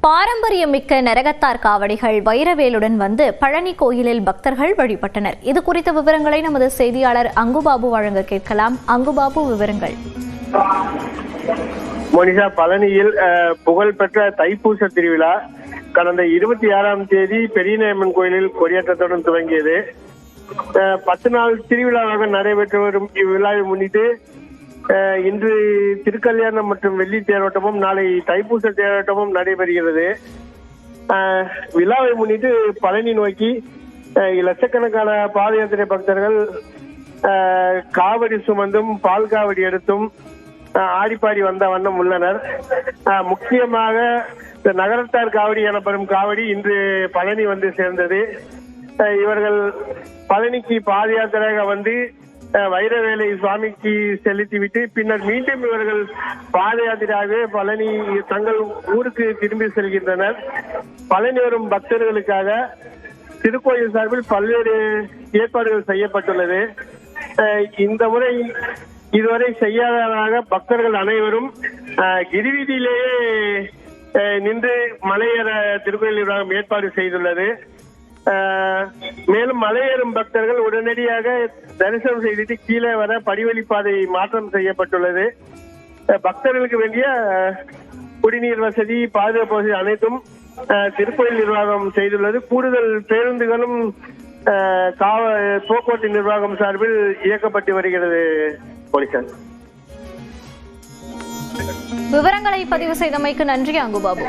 பாரம்பரியமிக்க நரகத்தார் காவடிகள் வைரவேலுடன் வந்து பழனி கோயிலில் பக்தர்கள் வழிபட்டனர். இது குறித்த விவரங்களை நமது செய்தியாளர் அங்குபாபு வழங்க கேட்கலாம். அங்குபாபு, விவரங்கள். மோனிஷா, பழனியில் புகழ்பெற்ற தைப்பூச திருவிழா கடந்த 26ஆம் தேதி பெரியநாயம்மன் கோயிலில் கொடியேற்றத்துடன் துவங்கியது. 10 நாள் திருவிழாவாக நடைபெற்று வரும் இவ்விழாவை முன்னிட்டு இன்று திருக்கல்யாணம் மற்றும் வெள்ளி தேரோட்டமும் நாளை தைப்பூச தேரோட்டமும் நடைபெறுகிறது. விழாவை முன்னிட்டு பழனி நோக்கி லட்சக்கணக்கான பாத யாத்திரை பக்தர்கள் காவடி சுமந்தும் பால் காவடி எடுத்தும் ஆடிப்பாடி வந்த வண்ணம் உள்ளனர். முக்கியமாக நகரத்தார் காவடி எனப்படும் காவடி இன்று பழனி வந்து சேர்ந்தது. இவர்கள் பழனிக்கு பாத யாத்திரையாக வந்து வைரவேலை சுவாமிக்கு செலுத்திவிட்டு பின்னர் மீண்டும் இவர்கள் பாத யாத்திரையாக பழனி தங்கள் ஊருக்கு திரும்பி செல்கின்றனர். பழனி வரும் பக்தர்களுக்காக திருக்கோயில் சார்பில் பல்வேறு ஏற்பாடுகள் செய்யப்பட்டுள்ளது. இந்த முறை இதுவரை செய்யாததாக பக்தர்கள் அனைவரும் கிரிவீதியிலேயே நின்று மலையேற திருக்கோயில் நிர்வாகம் ஏற்பாடு செய்துள்ளது. மேலும் மலையேறும் பக்தர்கள் உடனடியாக தரிசனம் செய்துட்டு கீழே வர படிவழி பாதை மாற்றம் செய்யப்பட்டுள்ளது. பக்தர்களுக்கு வேண்டிய குடிநீர் வசதி, பாதுகாப்பு வசதி அனைத்தும் திருக்கோயில் நிர்வாகம் செய்துள்ளது. கூடுதல் பேருந்துகளும் போக்குவரத்து நிர்வாகம் சார்பில் இயக்கப்பட்டு வருகிறது. போலீசார் விவரங்களை பதிவு செய்தமைக்கு நன்றி அங்குபாபு.